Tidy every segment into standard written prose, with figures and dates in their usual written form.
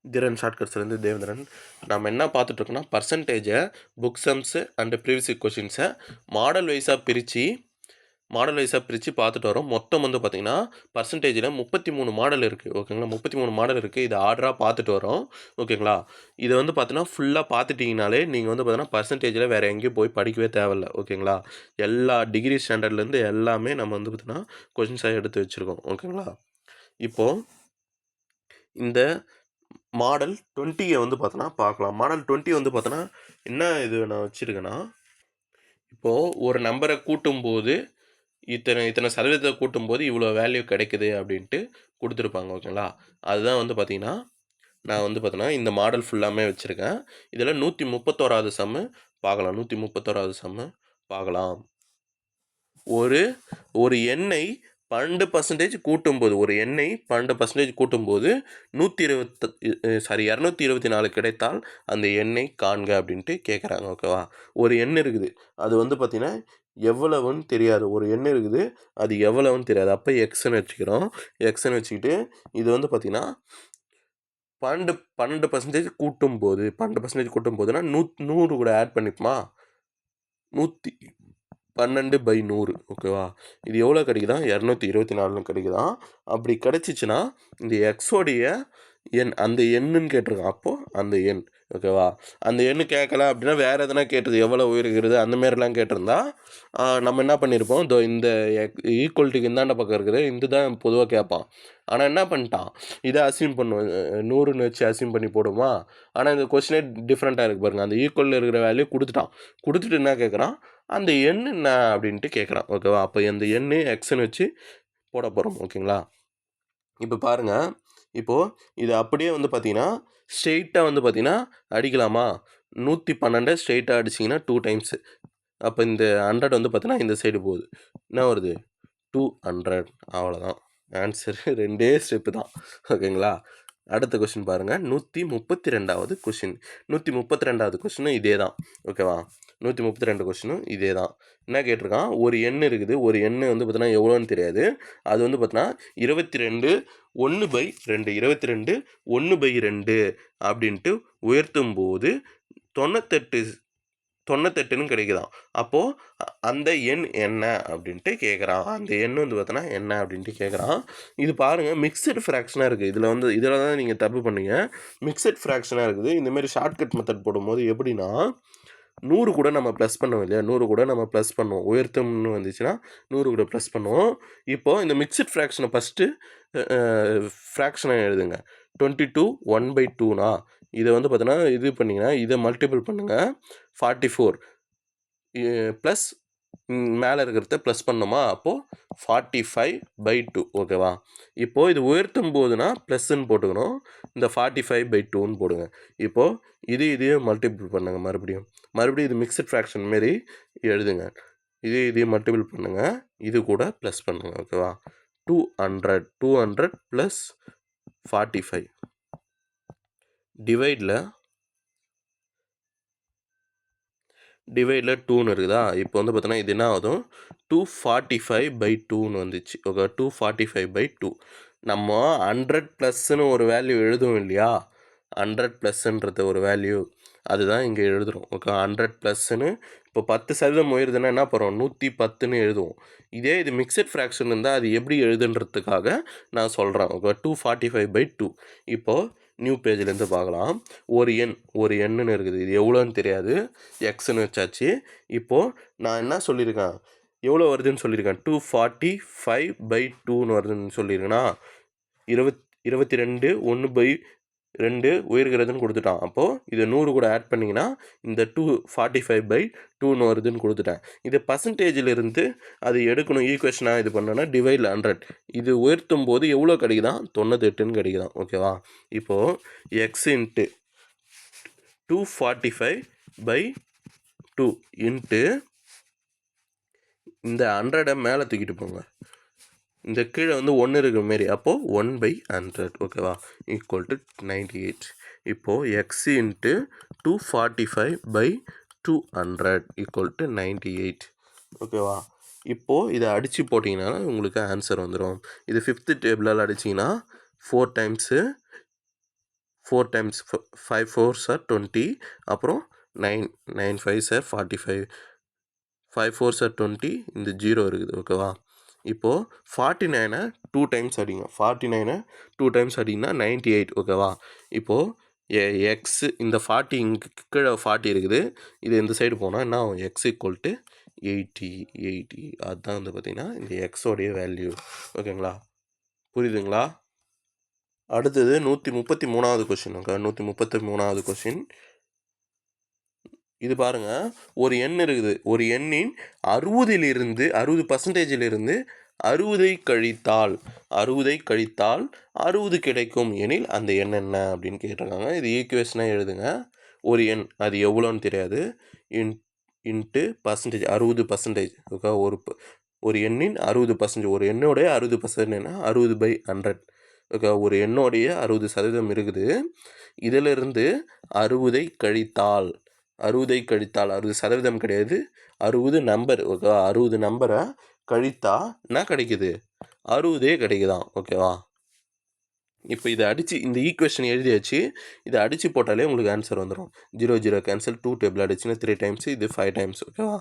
திறன் ஷார்ட்கட்ஸ்லேருந்து தேவேந்திரன். நம்ம என்ன பார்த்துட்ருக்கோன்னா பர்சன்டேஜை புக் சம்ஸு அண்டு ப்ரீவியஸ் கொஷின்ஸை மாடல் வைஸாக பிரித்து பார்த்துட்டு வரோம். மொத்தம் வந்து பார்த்திங்கன்னா பர்சன்டேஜில் 33 மாடல் இருக்குது. ஓகேங்களா, 33 மாடல் இருக்குது. இதை ஆர்டராக பார்த்துட்டு வரோம். ஓகேங்களா, இதை வந்து பார்த்தீங்கன்னா ஃபுல்லாக பார்த்துட்டிங்கனாலே நீங்கள் வந்து பார்த்தீங்கன்னா பர்சன்டேஜில் வேறு எங்கேயும் போய் படிக்கவே தேவையில்ல. ஓகேங்களா, எல்லா டிகிரி ஸ்டாண்டர்ட்லேருந்து எல்லாமே நம்ம வந்து பார்த்திங்கன்னா கொஷின்ஸாக எடுத்து வச்சுருக்கோம். ஓகேங்களா, இப்போது இந்த மாடல் 20 வந்து பார்த்தோன்னா பார்க்கலாம். மாடல் 20 வந்து பார்த்தோன்னா என்ன இது நான் வச்சுருக்கேன்னா, இப்போது ஒரு நம்பரை கூட்டும்போது இத்தனை சதவீதத்தை கூட்டும்போது இவ்வளோ வேல்யூ கிடைக்குது அப்படின்ட்டு கொடுத்துருப்பாங்க. ஓகேங்களா, அதுதான் வந்து பார்த்திங்கன்னா நான் வந்து பார்த்தோன்னா இந்த மாடல் ஃபுல்லாமே வச்சுருக்கேன். இதில் 131வது சம்மு பார்க்கலாம். 131வது சம்மு பார்க்கலாம். ஒரு எண்ணை 12% கூட்டும்போது, ஒரு எண்ணை 12% கூட்டும்போது 224 கிடைத்தால் அந்த எண்ணை காண்க அப்படின்ட்டு கேட்குறாங்க. ஓகேவா, ஒரு எண் இருக்குது, அது வந்து பார்த்திங்கன்னா எவ்வளவுன்னு தெரியாது. ஒரு எண் இருக்குது, அது எவ்வளவுன்னு தெரியாது. அப்போ எக்ஸ்ன்னு வச்சுக்கிறோம். எக்ஸ்ன்னு வச்சுக்கிட்டு இது வந்து பார்த்திங்கன்னா 12% கூட்டும்போது 12% கூட்டும்போதுன்னா 100 கூட ஆட் பண்ணிப்போமா, 112/100. ஓகேவா, இது எவ்வளோ கிடைக்குதா, 224 கிடைக்குதான். அப்படி கிடச்சிச்சின்னா இந்த எக்ஸோடைய எண், அந்த எண்ணுன்னு கேட்டிருக்கான். அப்போது அந்த எண். ஓகேவா, அந்த எண்ணு கேட்கல அப்படின்னா வேறு எதனா கேட்டது, எவ்வளோ உயர்கிறது அந்த மாதிரிலாம் கேட்டிருந்தா நம்ம என்ன பண்ணியிருப்போம், இந்த ஈக்குவல்ட்டிக்கு இந்தாண்ட பக்கம் இருக்குது இந்த தான் பொதுவாக கேட்பான். ஆனால் என்ன பண்ணிட்டான், இதை அசியூம் பண்ணுவோம், 100ன்னு வச்சு அசியூம் பண்ணி போடுமா. ஆனால் இந்த கொஸ்டினே டிஃப்ரெண்ட்டாக இருக்குது பாருங்கள். அந்த ஈக்குவலில் இருக்கிற வேல்யூ கொடுத்துட்டு என்ன கேட்குறான், அந்த எண் என்ன அப்படின்ட்டு கேட்குறான். ஓகேவா, அப்போ அந்த எண் எக்ஸ்ன்னு வச்சு போட போகிறோம். ஓகேங்களா, இப்போ பாருங்கள், இப்போது இது அப்படியே வந்து பார்த்திங்கன்னா ஸ்ட்ரெயிட்டாக வந்து பார்த்திங்கன்னா அடிக்கலாமா. 112 ஸ்ட்ரெயிட்டாக அடிச்சிங்கன்னா 2 டைம்ஸு. அப்போ இந்த 100 வந்து பார்த்தீங்கன்னா இந்த சைடு போகுது. என்ன வருது, 200. அவ்வளோதான் ஆன்சர். 2 ஸ்டெப்பு தான். ஓகேங்களா, அடுத்த கொஷின் பாருங்கள். 132வது கொஷின். 132வது கொஷினும் இதே தான். ஓகேவா, 132 கொஷினும் இதே தான். என்ன கேட்டிருக்கான், ஒரு எண் இருக்குது, ஒரு எண் வந்து பார்த்தீங்கன்னா எவ்வளோன்னு தெரியாது. அது வந்து பார்த்தீங்கன்னா 22 1/2 22 1/2 அப்படின்ட்டு உயர்த்தும் போது 98ன்னு கிடைக்குதான். அப்போது அந்த எண் என்ன அப்படின்ட்டு கேட்குறான். அந்த எண் வந்து பார்த்தோன்னா என்ன அப்படின்ட்டு கேட்குறான். இது பாருங்கள் மிக்சட் ஃப்ராக்ஷனாக இருக்குது. இதில் தான் நீங்கள் தப்பு பண்ணீங்க. மிக்சட் ஃப்ராக்ஷனாக இருக்குது. இந்தமாரி ஷார்ட்கட் மெத்தட் போடும்போது எப்படின்னா 100 கூட நம்ம ப்ளஸ் பண்ணுவோம் இல்லையா, 100 கூட நம்ம ப்ளஸ் பண்ணுவோம். உயர்த்தம்னு வந்துச்சுன்னா 100 கூட ப்ளஸ் பண்ணுவோம். இப்போது இந்த மிக்சட் ஃப்ராக்ஷனை ஃபஸ்ட்டு ஃப்ராக்ஷனை எழுதுங்க. 22 1/2னா இதை வந்து பார்த்தீங்கன்னா இது பண்ணிங்கன்னா இதை மல்டிபிள் பண்ணுங்கள். 44 ப்ளஸ் மேலே இருக்கிறத ப்ளஸ் பண்ணோமா, அப்போது 45/2. ஓகேவா, இப்போது இது உயர்த்தும் போதுனா ப்ளஸ்ன்னு போட்டுக்கணும், இந்த 45/2ன்னு போடுங்க. இப்போது இதையும் மல்டிபிள் பண்ணுங்கள். மறுபடியும் இது மிக்சட் ஃப்ராக்ஷன் மாரி எழுதுங்க. இதையும் மல்டிபிள் பண்ணுங்கள், இது கூட ப்ளஸ் பண்ணுங்கள். ஓகேவா, 200 ப்ளஸ் 45 டிவைடில் 2ன்னு இருக்குதா. இப்போ வந்து பார்த்தோன்னா இது என்ன ஆகுதும் 245/2ன்னு வந்துச்சு. ஓகே, 245/2. நம்ம 100+ன்னு ஒரு வேல்யூ எழுதுவோம் இல்லையா, 100+ன்றது ஒரு வேல்யூ, அதுதான் இங்கே எழுதுகிறோம். ஓகே, 100+ன்னு இப்போ 10% உயருதுன்னா என்ன பண்ணுறோம், 110ன்னு எழுதுவோம். இதே இது மிக்சட் ஃப்ராக்ஷன் இருந்தால் அது எப்படி எழுதுன்றதுக்காக நான் சொல்கிறேன். ஓகே, 245/2. இப்போது நியூ பேஜ்லேருந்து பார்க்கலாம். ஒரு எண்ணுன்னு இருக்குது, இது எவ்வளோன்னு தெரியாது, எக்ஸ்ன்னு வச்சாச்சு. இப்போது நான் என்ன சொல்லியிருக்கேன், எவ்வளோ வருதுன்னு சொல்லியிருக்கேன், 245/2ன்னு வருதுன்னு சொல்லியிருக்கேன்னா 22 1/2 உயர்கிறதுன்னு கொடுத்துட்டான். அப்போது இதை 100 கூட ஆட் பண்ணிங்கன்னா இந்த 245/2ன்னு வருதுன்னு கொடுத்துட்டேன். இது பர்சன்டேஜிலிருந்து அது எடுக்கணும், ஈக்குவேஷனாக இது பண்ணோன்னா டிவைடில் 100. இது உயர்த்தும் போது எவ்வளோ கிடைக்குதான், 98ன்னு கிடைக்குதான். ஓகேவா, இப்போது எக்ஸ் இன்ட்டு 245/2 இன்ட்டு இந்த 100 மேலே தூக்கிட்டு போங்க, இந்த கீழே வந்து 1 இருக்கிற மாரி, அப்போது 1/100. ஓகேவா, ஈக்குவல் டு 98. இப்போது எக்ஸ் இன்ட்டு 245/200 ஈக்குவல் டு 98. ஓகேவா, இப்போது இதை அடித்து போட்டிங்கன்னா உங்களுக்கு ஆன்சர் வந்துடும். இது 5th டேபிளால் அடிச்சிங்கன்னா 4 டைம்ஸு 4 டைம்ஸ் 5 4s are 20, அப்புறம் 9 9 5s are 45, 5 4s are 20, இந்த 0 இருக்குது ஓகேவா. இப்போது 49 2 டைம்ஸ் அடிங்க, 49 2 டைம்ஸ் அடிங்கன்னா 98 ஓகேவா. இப்போது எக்ஸ் இந்த 40 இங்கே கீழே 40 இருக்குது, இது இந்த சைடு போனால் என்ன ஆகும், எக்ஸ் ஈக்குவல் டு 80 அதுதான் வந்து பார்த்திங்கன்னா இந்த எக்ஸோடைய வேல்யூ ஓகேங்களா. புரியுதுங்களா. அடுத்தது 133வது கொஷின். 133வது கொஷின் இது பாருங்கள். ஒரு எண் இருக்குது, ஒரு எண்ணின் 60% 60% 60 கழித்தால் 60 கிடைக்கும் எனில் அந்த எண் என்ன அப்படின்னு கேட்டிருக்காங்க. இது ஈக்குவேஷனாக எழுதுங்க. ஒரு எண் அது எவ்வளோன்னு தெரியாது, இன்ட்டு பர்சன்டேஜ் 60%. ஓகே, ஒரு எண்ணின் 60%, ஒரு எண்ணோடைய 60%னா 60/100. ஓகே, ஒரு எண்ணோடைய 60% இருக்குது, இதிலிருந்து 60 கழித்தால் 60% கிடையாது, 60 நம்பர். ஓகேவா, 60 நம்பரை கழித்தா என்ன கிடைக்குது, 60 கிடைக்குதான் ஓகேவா. இப்போ இதை அடித்து இந்த ஈக்குவேஷன் எழுதியாச்சு, இதை அடித்து போட்டாலே உங்களுக்கு ஆன்சர் வந்துடும். 0 0 கேன்சல், 2 டேபிள் அடிச்சுன்னா 3 டைம்ஸ், இது 5 டைம்ஸ் ஓகேவா.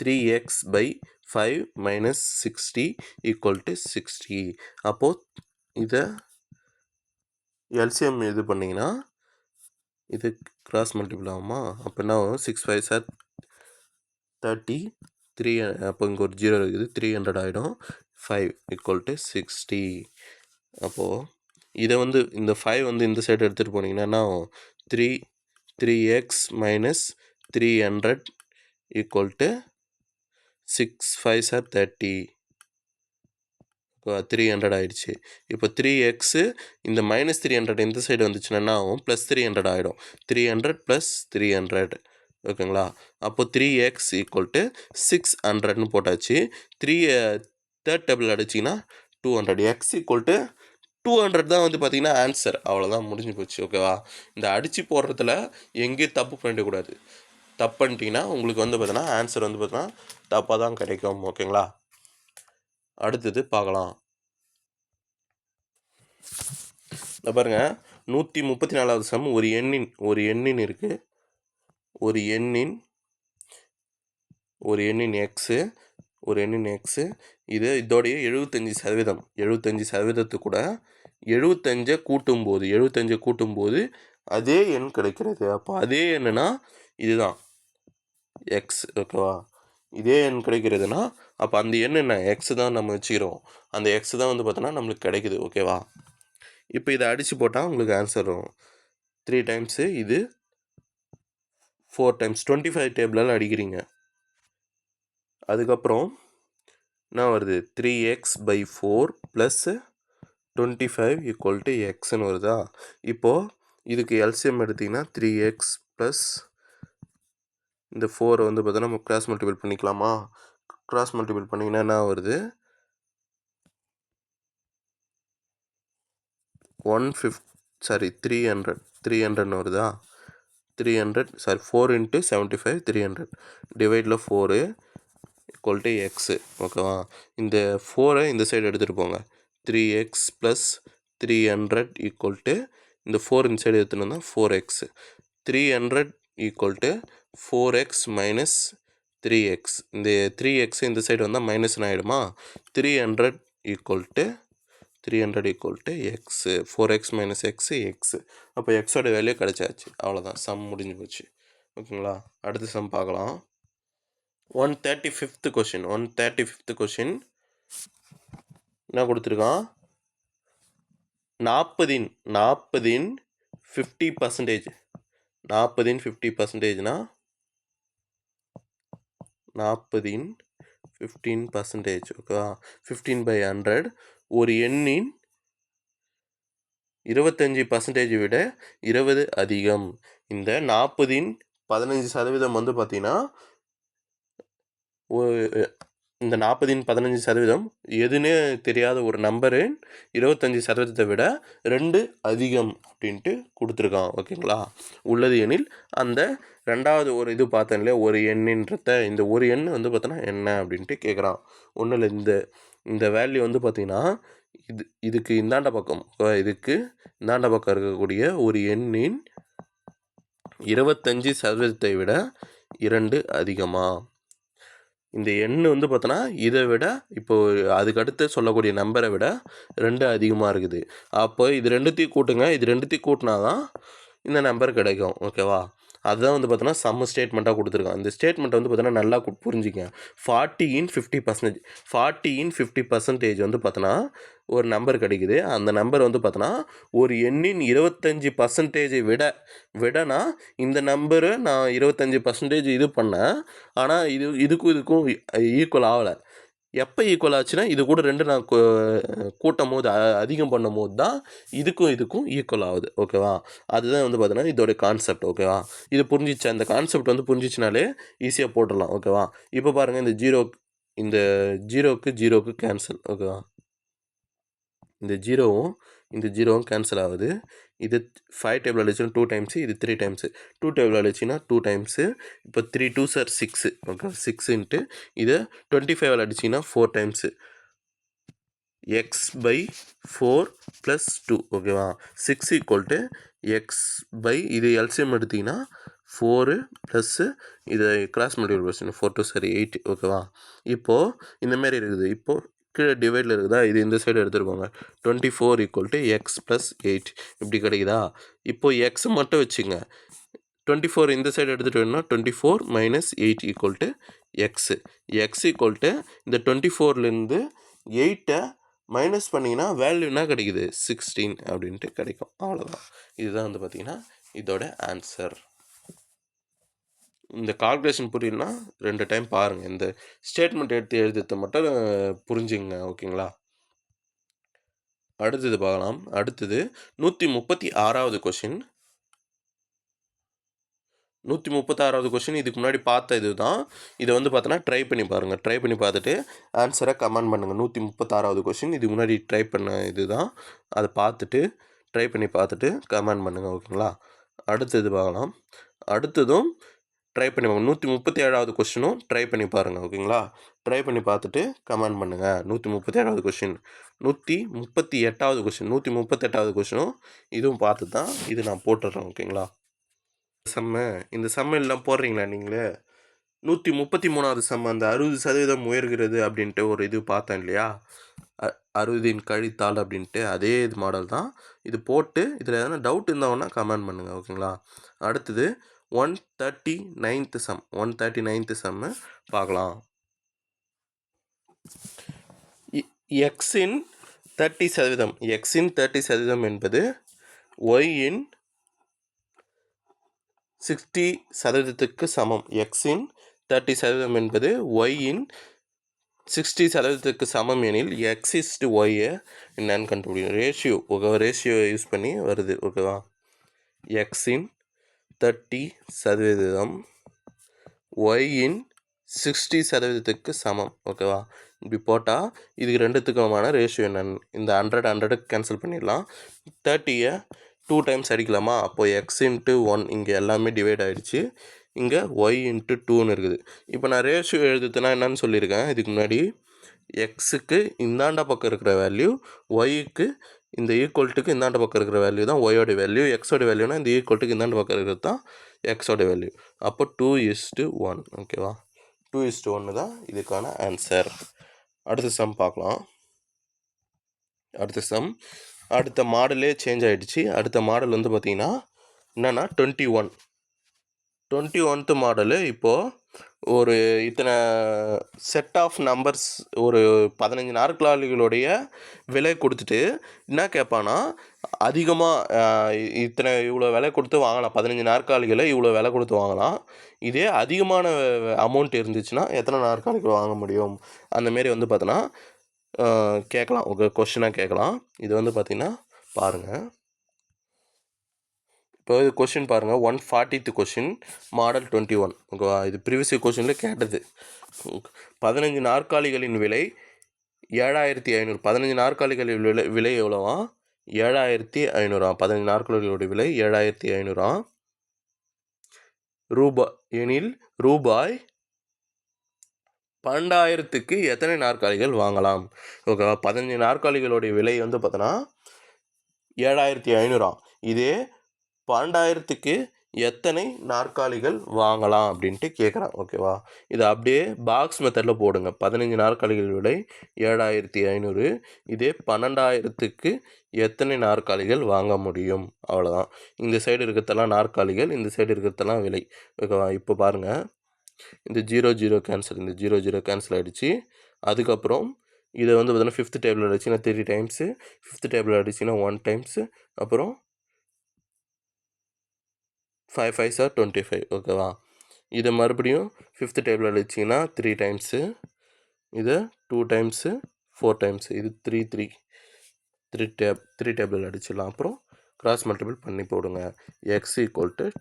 3x/5 - 60 = 60. அப்போது இதை எல்சிஎம் இது பண்ணிங்கன்னா இது கிராஸ் மல்டிபிள் ஆகுமா, அப்போ என்ன ஆகும், 6 5s are 30, 3 அப்போ இங்கே ஒரு 0 இருக்குது, 300 ஆகிடும். 5 = 60. அப்போது இதை வந்து இந்த 5 வந்து இந்த சைடு எடுத்துகிட்டு போனீங்கன்னா என்ன ஆகும், 3x - 300 = 6 5s are 30, 300 ஆகிடுச்சு. இப்போ 3x இந்த -300 இந்த சைடு வந்துச்சுன்னா என்ன ஆகும், +300 ஆகிடும். 300 + 300 ஓகேங்களா. அப்போது 3x = 600ன்னு போட்டாச்சு. 3 தேர்ட் டேபிள் அடிச்சிங்கன்னா 200, x = 200 தான் வந்து பார்த்திங்கன்னா ஆன்சர். அவ்வளோதான், முடிஞ்சு போச்சு ஓகேவா. இந்த அடித்து போடுறதுல எங்கேயும் தப்பு பண்ணிடக்கூடாது. தப்பு பண்ணிட்டீங்கன்னா உங்களுக்கு வந்து பார்த்தீங்கன்னா ஆன்சர் வந்து பார்த்தீங்கன்னா தப்பாக தான் கிடைக்கும் ஓகேங்களா. அடுத்தது பார்க்கலாம். இந்த பாருங்க, 134வது சம். ஒரு எண்ணின் இருக்குது, ஒரு எண்ணின் எக்ஸு இது இதோடைய 75%. 75% கூட 75 கூட்டும்போது அதே எண் கிடைக்கிறது. அப்போ அதே எண்ணுனா இதுதான் எக்ஸ் ஓகேவா. இதே எண் கிடைக்கிறதுனா அப்போ அந்த எண் என்ன, எக்ஸ் தான் நம்ம வச்சுக்கிறோம். அந்த எக்ஸ் தான் வந்து பார்த்தோன்னா நம்மளுக்கு கிடைக்குது ஓகேவா. இப்போ இதை அடித்து போட்டால் உங்களுக்கு ஆன்சர் வரும். 3 டைம்ஸு, இது 4 டைம்ஸ், 25 டேபிளால் அடிக்கிறீங்க. அதுக்கப்புறம் என்ன வருது, 3x/4 + 25 = xன்னு வருதா. இப்போது இதுக்கு எல்சிஎம் எடுத்திங்கன்னா 3x + இந்த 4 வந்து பார்த்தோன்னா நம்ம கிராஸ் மல்டிபிள் பண்ணிக்கலாமா. கிராஸ் மல்டிபிள் பண்ணிங்கன்னா என்ன வருது, 300 வருதா. 4 × 75 300 டிவைடில் 4 = x ஓகேவா. இந்த 4 இந்த சைடு எடுத்துகிட்டு போங்க. 3x + 300 = இந்த 4 இந்த சைடு எடுத்துகிட்டு வந்தால் 4x. 300 = 4x - 3x. இந்த 3x இந்த சைடு வந்தால் மைனஸ்னு ஆகிடுமா. 300 = x. 4x - x x. அப்போ எக்ஸோட வேல்யூ கிடச்சாச்சு. அவ்வளோதான், சம் முடிஞ்சு போச்சு ஓகேங்களா. அடுத்த சம் பார்க்கலாம். 135th question. 135th கொஷின் என்ன கொடுத்துருக்கான், 40ன் 50%. 40ன் 50%னா 40ன் 15% ஓகேவா. 15/100. ஒரு எண்ணின் 25% விட 20 அதிகம். இந்த 40ன் 15% வந்து பார்த்திங்கன்னா இந்த 40ன் 15% எதுன்னே தெரியாத ஒரு நம்பரு 25% விட 2 அதிகம் அப்படின்ட்டு கொடுத்துருக்கான் ஓகேங்களா. உள்ளது எனில் அந்த ரெண்டாவது ஒரு இது பார்த்தேன் இல்லையா, ஒரு எண்ணின்றத இந்த ஒரு எண் வந்து பார்த்தோன்னா என்ன அப்படின்ட்டு கேட்குறான். ஒன்றும் இல்லை, இந்த வேல்யூ வந்து பார்த்திங்கன்னா இதுக்கு இந்தாண்ட பக்கம் இதுக்கு இந்தாண்ட பக்கம் இருக்கக்கூடிய ஒரு எண்ணின் 25% விட 2 அதிகமா? இந்த எண் வந்து பார்த்தோன்னா இதை விட இப்போது அதுக்கடுத்து சொல்லக்கூடிய நம்பரை விட 2 அதிகமாக இருக்குது. அப்போ இது ரெண்டுத்தையும் கூட்டுங்க. இது ரெண்டுத்தையும் கூட்டினா தான் இந்த நம்பர் கிடைக்கும். ஓகேவா? அதுதான் வந்து பார்த்தோன்னா சம்ம ஸ்டேட்மெண்ட்டாக கொடுத்துருக்கான். இந்த ஸ்டேட்மெண்ட்டை வந்து பார்த்தோன்னா நல்லா புரிஞ்சுங்க. 40 இன் 50%, 40 இன் 50% வந்து பார்த்தோன்னா ஒரு நம்பர் கிடைக்குது. அந்த நம்பர் வந்து பார்த்தோன்னா ஒரு எண்ணின் 25% விடனா இந்த நம்பரு நான் 25% இது பண்ணேன். ஆனால் இதுக்கும் ஈக்குவல் ஆகலை. எப்போ ஈக்குவல் ஆச்சுன்னா இது கூட 2 நான் கூட்டும் போது அதிகம் பண்ணும் போது தான் இதுக்கும் ஈக்குவல் ஆகுது. ஓகேவா? அதுதான் வந்து பார்த்தீங்கன்னா இதோடைய கான்செப்ட். ஓகேவா? இது புரிஞ்சிச்சா? இந்த கான்செப்ட் வந்து புரிஞ்சிச்சுனாலே ஈஸியாக போட்டுடலாம். ஓகேவா? இப்போ பாருங்கள், இந்த ஜீரோக்கு கேன்சல். ஓகேவா? இந்த ஜீரோவும் கேன்சல் ஆகுது. இது 5 டேபிள் அடிச்சுன்னா 2 டைம்ஸு, இது 3 டைம்ஸு. 2 table அடிச்சுன்னா 2 times. இப்போ 3 2s are 6. ஓகே, 6 இன்ட்டு இதை 25 அடிச்சிங்கன்னா 4 டைம்ஸு. x/4 + 2. ஓகேவா? 6 = x/ இது எல்சிஎம் எடுத்திங்கன்னா 4 ப்ளஸ்ஸு இதை கிராஸ் மல்டிப்ளிகேஷன் 4 2s are 8. ஓகேவா? இப்போது இந்தமாரி இருக்குது. இப்போது கீழே டிவைடில் இருக்குதா, இது இந்த சைடு எடுத்துருக்கோங்க. 24 = x + 8 இப்படி கிடைக்குதா? இப்போது எக்ஸை மட்டும் வச்சுங்க. 24 இந்த சைடு எடுத்துகிட்டு வேணும்னா 24 - 8 = எக்ஸு. எக்ஸ் இந்த 24லேருந்து 8 மைனஸ் பண்ணிங்கன்னா வேல்யூ என்ன கிடைக்குது? 16 அப்படின்ட்டு கிடைக்கும். அவ்வளோதான். இதுதான் வந்து பார்த்திங்கன்னா இதோட ஆன்சர். இந்த கால்குலேஷன் புரியலனா 2 டைம் பாருங்கள். இந்த ஸ்டேட்மெண்ட் எடுத்து எழுதுறதை மட்டும் புரிஞ்சுங்க. ஓகேங்களா? அடுத்தது பார்க்கலாம். அடுத்தது 136வது கொஷின். 136வது கொஷின் இதுக்கு முன்னாடி பார்த்த இது தான். இதை வந்து பார்த்தோன்னா ட்ரை பண்ணி பாருங்கள். ட்ரை பண்ணி பார்த்துட்டு ஆன்சரை கமெண்ட் பண்ணுங்கள். 136வது கொஷின் இதுக்கு முன்னாடி ட்ரை பண்ண இது தான். அதை பார்த்துட்டு ட்ரை பண்ணி பார்த்துட்டு கமெண்ட் பண்ணுங்கள். ஓகேங்களா? அடுத்தது பார்க்கலாம். அடுத்ததும் ட்ரை பண்ணி பாருங்கள். 137வது கொஷினும் ட்ரை பண்ணி பாருங்கள். ஓகேங்களா? ட்ரை பண்ணி பார்த்துட்டு கமெண்ட் பண்ணுங்கள். 137வது கொஷின். 138வது கொஷின். 138வது கொஷினும் இதுவும் பார்த்து தான் இது நான் போட்டுடுறேன். ஓகேங்களா? இந்த சம்ம எல்லாம் போடுறீங்களா நீங்களே? 133வது சம்ம, அந்த 60% உயர்கிறது அப்படின்ட்டு ஒரு இது பார்த்தேன் இல்லையா? 60 கழித்தால் அப்படின்ட்டு அதே இது மாடல் தான். இது போட்டு இதில் எதனா டவுட் இருந்தாங்கன்னா கமெண்ட் பண்ணுங்கள். ஓகேங்களா? அடுத்தது 139th சம். 139th சம்மு பார்க்கலாம். எக்ஸின் 30%. எக்ஸின் 30% என்பது ஒய்யின் 60% சமம். எக்ஸின் 30% என்பது ஒய்யின் 60% சமம் எனில் எக்ஸ் இஸ்டு ஒய்யை என்னன்னு கண்டுபிடிக்கும். ரேஷியோ. ஓகேவா? ரேஷியோ யூஸ் பண்ணி வருது. ஓகேவா? எக்ஸின் 30% ஒய்யின் 60%க்கு சமம். ஓகேவா? இப்படி போட்டால் இதுக்கு ரெண்டுத்துக்குமான ரேஷியோ என்னன்னு இந்த 100 கேன்சல் பண்ணிடலாம். 30யை 2 டைம்ஸ் அடிக்கலாமா? அப்போது x × 1 இங்கே எல்லாமே டிவைட் ஆகிடுச்சு. இங்கே y × 2ன்னு இருக்குது. இப்போ நான் ரேஷியோ எழுதுனா என்னன்னு சொல்லியிருக்கேன் இதுக்கு முன்னாடி. எக்ஸுக்கு இந்தாண்ட பக்கம் இருக்கிற வேல்யூ ஒய்க்கு இந்த ஈக்குவல்ட்டுக்கு இந்தாண்ட பக்கம் இருக்கிற வேல்யூ தான் ஒய்யோட வேல்யூ. எக்ஸோட வேல்யூனா இந்த ஈக்குவல்ட்டுக்கு இந்தாண்ட பக்கம் இருக்கிறது தான் எக்ஸோட வேல்யூ. அப்போ 2:1. ஓகேவா? 2:1 தான் இதுக்கான ஆன்சர். அடுத்த சம் பார்க்கலாம். அடுத்த மாடலே சேஞ்ச் ஆகிடுச்சு. அடுத்த மாடல் வந்து பார்த்திங்கன்னா என்னென்னா 21th மாடலு. இப்போது ஒரு இத்தனை செட் ஆஃப் நம்பர்ஸ், ஒரு 15 நாற்காலிகளுடைய விலை கொடுத்துட்டு என்ன கேட்பானா, அதிகமாக இவ்வளோ விலை கொடுத்து வாங்கலாம். 15 நாற்காலிகளை இவ்வளோ விலை கொடுத்து வாங்கலாம். இதே அதிகமான அமௌண்ட் இருந்துச்சுன்னா எத்தனை நாற்காலிகள் வாங்க முடியும்? அந்தமாரி வந்து பார்த்தோன்னா கேட்கலாம். ஒரு கொஷினாக கேட்கலாம். இது வந்து பார்த்திங்கன்னா பாருங்கள். இப்போ இது கொஷின் பாருங்கள். 140th question, model 21. ஓகேவா? இது ப்ரீவியஸ் கொஷினில் கேட்டது. 15 நாற்காலிகளின் விலை 7500. 15 நாற்காலிகளின் விலை எவ்வளோவா? 7500. 15 நாற்காலிகளுடைய விலை 7500 ரூபாய் எனில் ரூபாய் 12,000க்கு எத்தனை நாற்காலிகள் வாங்கலாம்? ஓகேவா? 15 நாற்காலிகளுடைய விலை வந்து பார்த்தோன்னா 7,500. இதே 12,000க்கு எத்தனை நாற்காலிகள் வாங்கலாம் அப்படின்ட்டு கேட்குறான். ஓகேவா? இதை அப்படியே பாக்ஸ் மெத்தடில் போடுங்க. 15 நாற்காலிகள் விலை 7,500. இதே 12,000க்கு எத்தனை நாற்காலிகள் வாங்க முடியும்? அவ்வளோதான். இந்த சைடு இருக்கிறதெல்லாம் நாற்காலிகள், இந்த சைடு இருக்கிறதெல்லாம் விலை. ஓகேவா? இப்போ பாருங்கள், இந்த 0 கேன்சல், இந்த 0 கேன்சல் ஆகிடுச்சு. அதுக்கப்புறம் இதை வந்து பார்த்தீங்கன்னா 5th டேபிள் அடிச்சுன்னா 3 டைம்ஸு, 5th டேபிள் அடிச்சுன்னா 1 டைம்ஸு, அப்புறம் 5 5s are 25. ஓகேவா? இதை மறுபடியும் 5th டேபிள் அடிச்சிங்கன்னா 3 டைம்ஸு, இதை 2 டைம்ஸு, 4 டைம்ஸு, இது 3 டேபிள் அடிச்சிடலாம். அப்புறம் கிராஸ் மல்டிபிள் பண்ணி போடுங்க. x =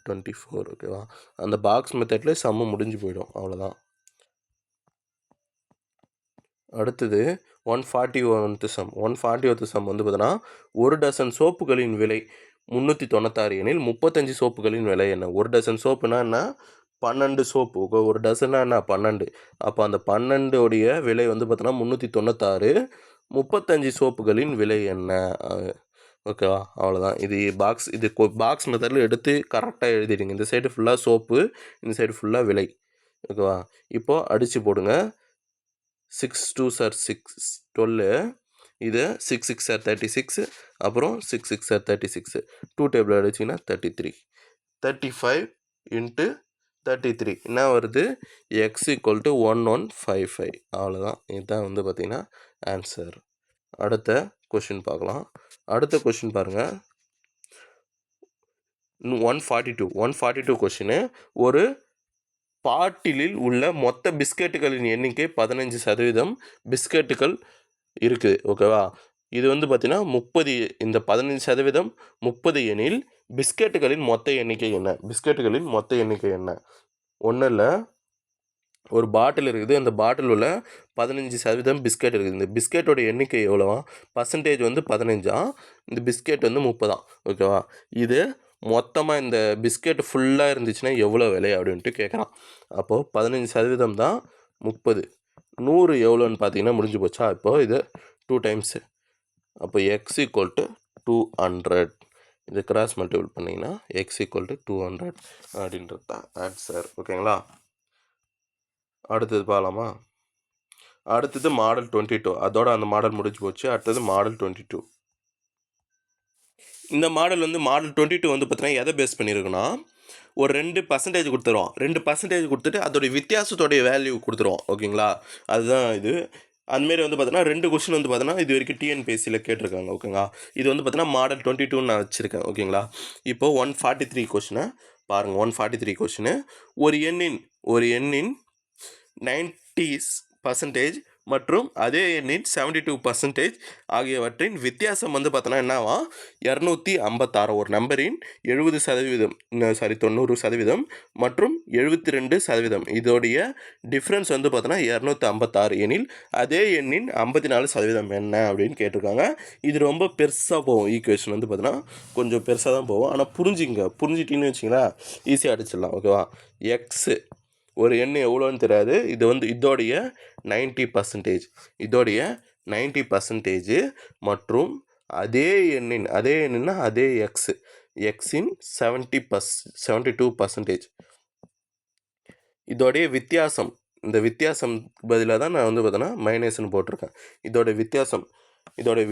24. ஓகேவா? அந்த பாக்ஸ் மெத்தடில் சம்மு முடிஞ்சு போயிடும். அவ்வளோதான். அடுத்தது 141th சம். 140th சம் வந்து பார்த்தோன்னா, ஒரு டசன் சோப்புகளின் விலை 396 எனில் 35 சோப்புகளின் விலை என்ன? ஒரு டசன் சோப்புனா என்ன? 12 சோப்பு. ஒரு டசன்னா என்ன? 12. அப்போ அந்த 12உடைய விலை வந்து பார்த்தோன்னா 396. 35 சோப்புகளின் விலை என்ன? ஓகேவா? அவ்வளோதான். இது பாக்ஸ் மெத்தடில் எடுத்து கரெக்டாக எழுதிடுங்க. இந்த சைடு ஃபுல்லாக சோப்பு, இந்த சைடு ஃபுல்லாக விலை. ஓகேவா? இப்போது அடித்து போடுங்க. 6 2s are 6, 12. இது 6 6 are 36. அப்புறம் 6 6 are 36. 2 டேபிள் அடிச்சிங்கன்னா 33. 35 × 33 என்ன வருது? x = 1155. அவ்வளோதான். இதுதான் வந்து பார்த்திங்கன்னா ஆன்சர். அடுத்த கொஷின் பார்க்கலாம். அடுத்த கொஷின் பாருங்கள். 142 கொஷினு. ஒரு பாட்டிலில் உள்ள மொத்த பிஸ்கெட்டுகளின் எண்ணிக்கை 15% பிஸ்கெட்டுகள் இருக்குது. ஓகேவா? இது வந்து பார்த்தீங்கன்னா 30. இந்த 15% 30 எனில் பிஸ்கெட்டுகளின் மொத்த எண்ணிக்கை என்ன? பிஸ்கெட்டுகளின் மொத்த எண்ணிக்கை என்ன? ஒன்றும் இல்லை, ஒரு பாட்டில் இருக்குது. அந்த பாட்டில் உள்ள 15% பிஸ்கெட் இருக்குது. இந்த பிஸ்கெட்டோட எண்ணிக்கை எவ்வளோவா? பர்சன்டேஜ் வந்து 15. இந்த பிஸ்கெட் வந்து 30. ஓகேவா? இது மொத்தமாக இந்த பிஸ்கெட் ஃபுல்லாக இருந்துச்சுன்னா எவ்வளோ விலை அப்படின்ட்டு கேட்குறான். அப்போது 15% தான் 30. 100 எவ்வளோன்னு பார்த்தீங்கன்னா முடிஞ்சு போச்சா? இப்போது இது 2 டைம்ஸு. அப்போ x = 200. இது கிராஸ் மல்டிபிள் பண்ணிங்கன்னா x = 200 அப்படின்றது தான் ஆன்சர். ஓகேங்களா? அடுத்தது பார்க்கலாமா? அடுத்தது மாடல் 22. அதோட அந்த மாடல் முடிஞ்சு போச்சு. அடுத்தது மாடல் 22. இந்த மாடல் வந்து மாடல் 22 வந்து பார்த்தீங்கன்னா எதை பேஸ் பண்ணியிருக்குன்னா, ஒரு 2% கொடுத்துருவோம். 2% கொடுத்துட்டு அதோடைய வித்தியாசத்தோடைய வேல்யூ கொடுத்துருவோம். ஓகேங்களா? அதுதான் இது. அதுமாரி வந்து பார்த்தீங்கன்னா 2 கொஷின் வந்து பார்த்தீங்கன்னா இது வரைக்கும் டிஎன்பிஎஸ்சியில் கேட்டிருக்காங்க. ஓகேங்களா? இது வந்து பார்த்தீங்கன்னா மாடல் 22 நான் வச்சுருக்கேன். ஓகேங்களா? இப்போது 143 கொஷினை பாருங்கள். 143 கொஷினு. ஒரு எண்ணின் 90% மற்றும் அதே எண்ணின் 72% ஆகியவற்றின் வித்தியாசம் வந்து பார்த்தோன்னா என்னவா? 256. ஒரு நம்பரின் 90% மற்றும் 72%. இதோடைய டிஃப்ரென்ஸ் வந்து பார்த்தோன்னா 256 எனில் அதே எண்ணின் 54% என்ன அப்படின்னு கேட்டிருக்காங்க. இது ரொம்ப பெருசாக போகும். ஈக்குவேஷன் வந்து பார்த்தோன்னா கொஞ்சம் பெருசாக தான் போகும். ஆனால் புரிஞ்சிட்டின்னு வச்சிங்களா ஈஸியாக அடிச்சிடலாம். ஓகேவா? எக்ஸு ஒரு எண் எவ்வளோன்னு தெரியாது. இது வந்து இதோடைய 90% மற்றும் அதே எண்ணின்னா அதே எக்ஸின் 72%. இதோடைய வித்தியாசம், இந்த வித்தியாசம் பதிலாக தான் நான் வந்து பார்த்தோன்னா மைனஸ்ன்னு போட்டிருக்கேன். இதோடைய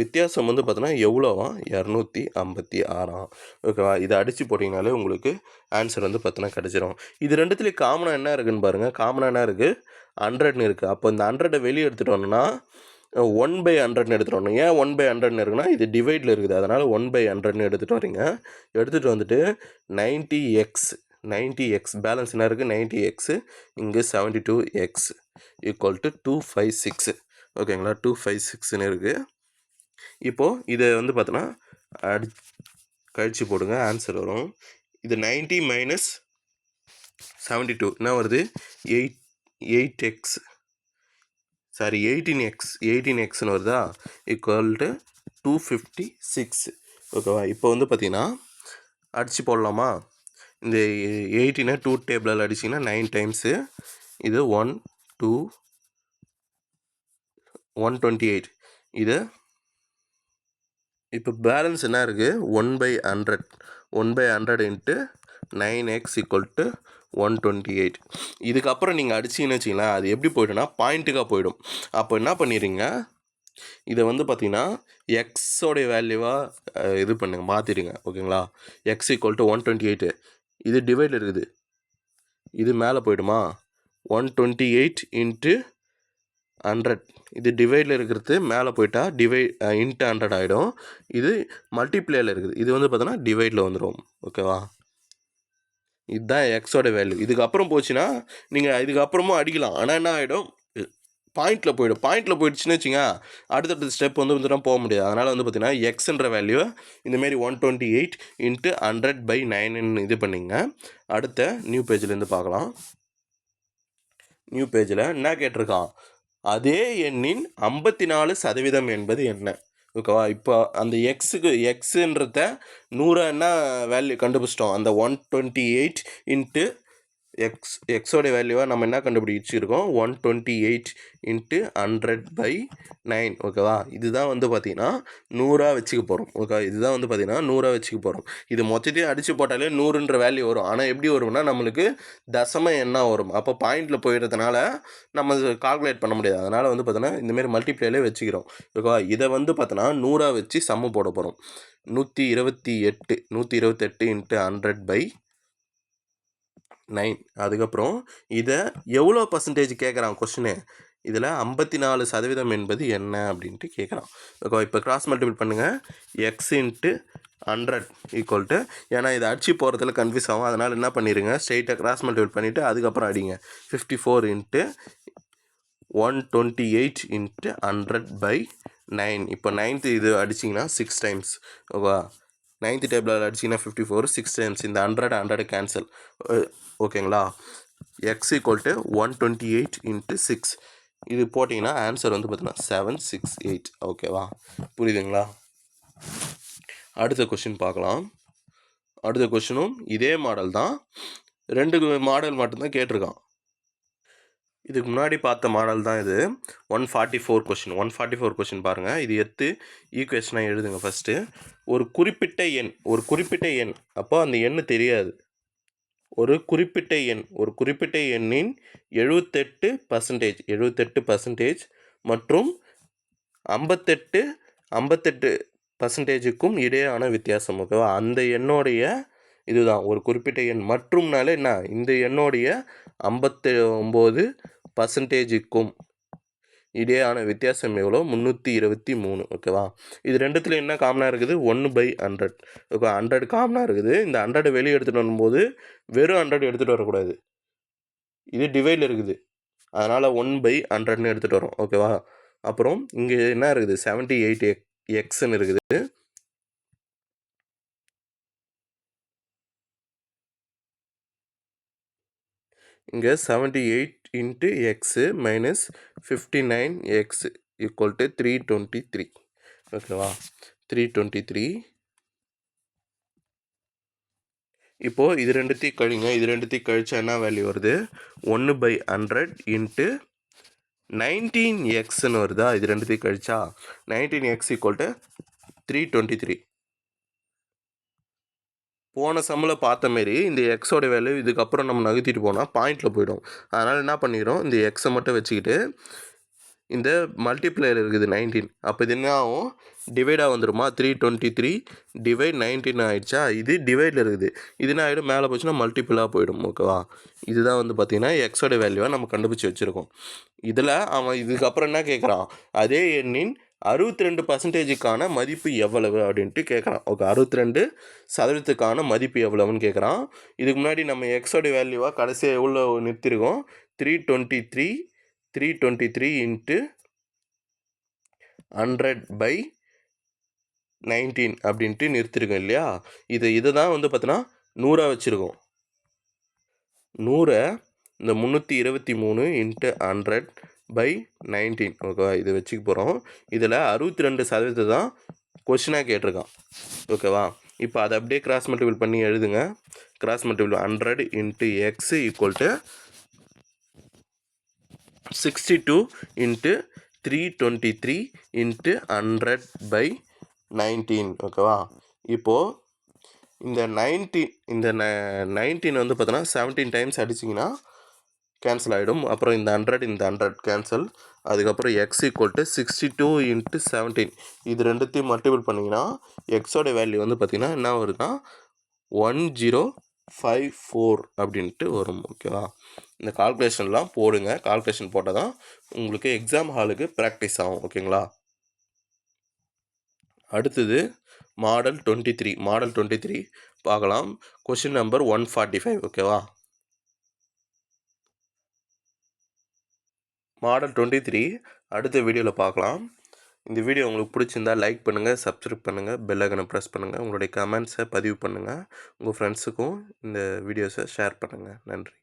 வித்தியாசம் வந்து பார்த்தோன்னா எவ்வளோவா? 256. ஓகேவா? இதை அடித்து போட்டிங்கனாலே உங்களுக்கு ஆன்சர் வந்து பார்த்தோன்னா கிடச்சிரும். இது ரெண்டுத்துலேயும் காமனாக என்ன இருக்குதுன்னு பாருங்கள். காமனாக என்ன இருக்குது? 100ன்னு இருக்குது. அப்போ இந்த 100 வெளியே எடுத்துகிட்டு வரணும்னா 1/100ன்னு எடுத்துகிட்டு வரணும். ஏன் 1/100ன்னு இருக்குன்னா இது டிவைடில் இருக்குது. அதனால் 1/100ன்னு எடுத்துகிட்டு வரீங்க. எடுத்துகிட்டு வந்துட்டு 90x பேலன்ஸ் என்ன இருக்குது? 90x இங்கே 72x = 256. ஓகேங்களா? 256ன்னு இருக்குது. இப்போது இதை வந்து பார்த்தோன்னா கழிச்சு போடுங்க, ஆன்சர் வரும். இது 90 - 72 என்ன வருது? 18xன்னு வருதா? = 256. ஓகேவா? இப்போ வந்து பார்த்தீங்கன்னா அடித்து போடலாமா? இந்த 18 2 டேபிளில் அடிச்சிங்கன்னா 9 டைம்ஸு. இது 1 2 128. இது இப்போ பேலன்ஸ் என்ன இருக்குது? 1/100. 1/100 இன்ட்டு 9x = 128. இதுக்கப்புறம் நீங்கள் அடிச்சிங்கன்னு வச்சிங்களேன், அது எப்படி போய்ட்டுனா பாயிண்ட்டுக்காக போயிடும். அப்போ என்ன பண்ணிடுறீங்க, இதை வந்து பார்த்தீங்கன்னா எக்ஸோடைய வேல்யூவாக இது பண்ணுங்க, மாற்றிடுங்க. ஓகேங்களா? x = 128. இது டிவைடில் இருக்குது, இது மேலே போய்டுமா? 128 இன்ட்டு 100. இது டிவைடில் இருக்கிறது மேலே போயிட்டா இன்ட்டு 100 ஆகிடும். இது மல்டிப்ளேயில் இருக்குது, இது வந்து பார்த்தோன்னா டிவைடில் வந்துடும். ஓகேவா? இதுதான் எக்ஸோட வேல்யூ. இதுக்கப்புறம் போச்சுன்னா நீங்கள் இதுக்கப்புறமும் அடிக்கலாம். ஆனால் என்ன ஆகிடும், பாயிண்டில் போய்டும். பாயிண்டில் போயிடுச்சுன்னு வச்சுங்க, அடுத்தடுத்த ஸ்டெப் வந்து போக முடியாது. அதனால் வந்து பார்த்தீங்கன்னா எக்ஸுன்ற வேல்யூ இந்தமாரி 128 இன்ட்டு 100/9 இது பண்ணிங்க. அடுத்த நியூ பேஜ்லேருந்து பார்க்கலாம். நியூ பேஜில் என்ன கேட்டிருக்கான், அதே எண்ணின் 54% என்பது என்ன? ஓகேவா? இப்போ அந்த எக்ஸுன்றத 100 என்ன வேல்யூ கண்டுபிடிச்சிட்டோம். அந்த 128 இன்ட்டு எக்ஸோடைய வேல்யூவாக நம்ம என்ன கண்டுபிடிச்சிருக்கோம்? 128 இன்ட்டு 100/9. ஓகேவா? இதுதான் வந்து பார்த்தீங்கன்னா 100 வச்சுக்க போகிறோம். ஓகே, இதுதான் வந்து பார்த்தீங்கன்னா 100 வச்சுக்க போகிறோம். இது மொத்தத்தையும் அடித்து போட்டாலே 100ன்ற வேல்யூ வரும். ஆனால் எப்படி வரும்னா நம்மளுக்கு தசம எண்ணா வரும். அப்போ பாயிண்டில் போயிடுறதுனால நம்ம கால்குலேட் பண்ண முடியாது. அதனால் வந்து பார்த்தோன்னா இந்தமாரி மல்டிப்ளேலே வச்சுக்கிறோம். ஓகேவா? இதை வந்து பார்த்தோன்னா 100 வச்சு சம்மு போட போகிறோம். 128 இன்ட்டு 100/9. அதுக்கப்புறம் இதை எவ்வளோ பர்சன்டேஜ் கேட்குறான் கொஸ்டினு. இதில் 54% என்பது என்ன அப்படின்ட்டு கேட்குறான். ஓகே, இப்போ கிராஸ் மல்டிபிள் பண்ணுங்கள். எக்ஸ் இன்ட்டு 100 = ஏன்னா இதை அடிச்சு போகிறதுல கன்ஃபியூஸ் ஆகும். அதனால் என்ன பண்ணிடுங்க, ஸ்ட்ரெயிட்டாக கிராஸ் மல்டிபிள் பண்ணிவிட்டு அதுக்கப்புறம் அடிங்க. 54 இன்ட்டு 128 இன்ட்டு 100/9. இப்போ 9th இது அடிச்சிங்கன்னா 6 டைம்ஸ். ஓகேவா? 9th டேபிளில் அடிச்சிங்கன்னா 54, 6 டைம்ஸ். இந்த 100 கேன்சல். ஓகேங்களா? X = 128 into 6. இது போட்டிங்கன்னா ஆன்சர் வந்து பார்த்தீங்கன்னா 768. ஓகேவா? புரியுதுங்களா? அடுத்த கொஷின் பார்க்கலாம். அடுத்த கொஷினும் இதே மாடல் தான், 2 மாடல் மட்டும்தான் கேட்டிருக்கான். இதுக்கு முன்னாடி பார்த்த மாடல் தான் இது. 144 கொஷின். 144 கொஷின் பாருங்கள். இது எடுத்து ஈக்குவேஷனாக எழுதுங்க ஃபஸ்ட்டு. ஒரு குறிப்பிட்ட எண் அப்போ அந்த எண் தெரியாது. ஒரு குறிப்பிட்ட எண்ணின் 78% மற்றும் 58%க்கும் இடையான வித்தியாசம். ஓகேவா? அந்த எண்ணோடைய இதுதான் ஒரு குறிப்பிட்ட எண். மற்றும்னாலே என்ன, இந்த எண்ணோடைய 59%க்கும் இடையான வித்தியாசம் எவ்வளோ? 323. ஓகேவா? இது ரெண்டுத்தில் என்ன காமனாக இருக்குது? 1/100. ஓகே, 100 காமனாக இருக்குது. இந்த 100 வெளியே எடுத்துகிட்டு வரும்போது வெறும் 100 எடுத்துகிட்டு வரக்கூடாது, இது டிவைடில் இருக்குது. அதனால் 1/100ன்னு எடுத்துகிட்டு வரோம். ஓகேவா? அப்புறம் இங்கே என்ன இருக்குது? 78xன்னு இருக்குது. இங்கே 78 இன்ட்டு எக்ஸு மைனஸ் 59x = 323. ஓகேவா? 323. இப்போது இது ரெண்டுத்தையும் கழிங்க. இது ரெண்டுத்தையும் கழிச்சா என்ன வேல்யூ வருது? 1/100 இன்ட்டு 19xன்னு வருதா? இது ரெண்டுத்தையும் கழிச்சா 19x = 323. போன சம்மில் பார்த்த மாரி இந்த எக்ஸோட வேல்யூ இதுக்கப்புறம் நம்ம நகர்த்திட்டு போனால் பாயிண்டில் போயிடும். அதனால் என்ன பண்ணிடுறோம், இந்த எக்ஸை மட்டும் வச்சுக்கிட்டு இந்த மல்டிப்ளையர் இருக்குது 19. அப்போ இது என்ன ஆகும்? டிவைடாக வந்துடுமா? 323 டிவைட் 19 ஆகிடுச்சா? இது டிவைடில் இருக்குது. இது என்ன ஆகிடும்? மேலே போச்சுன்னா மல்டிப்பிளாக போயிடும். ஓகேவா? இதுதான் வந்து பார்த்திங்கன்னா எக்ஸோட வேல்யூவாக நம்ம கண்டுபிடிச்சி வச்சுருக்கோம். இதில் அவன் இதுக்கப்புறம் என்ன கேட்குறான், அதே எண்ணின் 62%க்கான மதிப்பு எவ்வளவு அப்படின்ட்டு கேட்குறான். ஓகே, 62%க்கான மதிப்பு எவ்வளவுன்னு கேட்குறான். இதுக்கு முன்னாடி நம்ம எக்ஸோட வேல்யூவாக கடைசியாக எவ்வளோ நிறுத்திருக்கோம்? 323 இன்ட்டு 100/19 அப்படின்ட்டு நிறுத்திருக்கோம் இல்லையா? இதை தான் வந்து பார்த்தோன்னா 100 வச்சுருக்கோம். 100 இந்த 323 இன்ட்டு 100/19. ஓகேவா? இது வச்சுக்க போகிறோம். இதில் 62% தான் கொஷினாக கேட்டிருக்கான். ஓகேவா? இப்போ அதை அப்படியே கிராஸ் மல்டிபிள் பண்ணி எழுதுங்க. Cross multiple 100 into X = 62 into 323 into 100/19 ஓகேவா. இப்போது இந்த 19 வந்து பார்த்தோன்னா 17 டைம்ஸ் அடிச்சிங்கன்னா கேன்சல் ஆகிடும். அப்புறம் இந்த 100 கேன்சல். அதுக்கப்புறம் எக்ஸ் ஈக்குவல் டு 62 இன்ட்டு 17 இது ரெண்டுத்தையும் மல்டிபிள் பண்ணிங்கன்னா எக்ஸோட வேல்யூ வந்து பார்த்திங்கன்னா என்ன வருதுன்னா 1054 அப்படின்ட்டு வரும் ஓகேவா. இந்த கால்குலேஷன்லாம் போடுங்க. கால்குலேஷன் போட்டால் தான் உங்களுக்கு எக்ஸாம் ஹாலுக்கு ப்ராக்டிஸ் ஆகும் ஓகேங்களா. அடுத்தது மாடல் 23 பார்க்கலாம். கொஷின் நம்பர் 145 ஓகேவா. மாடல் 23 அடுத்த வீடியோவில் பார்க்கலாம். இந்த வீடியோ உங்களுக்கு பிடிச்சிருந்தா லைக் பண்ணுங்கள், சப்ஸ்கிரைப் பண்ணுங்கள், பெல் ஐக்கனை ப்ரெஸ் பண்ணுங்கள், உங்களுடைய கமெண்ட்ஸை பதிவு பண்ணுங்கள், உங்கள் ஃப்ரெண்ட்ஸுக்கும் இந்த வீடியோஸை ஷேர் பண்ணுங்கள். நன்றி.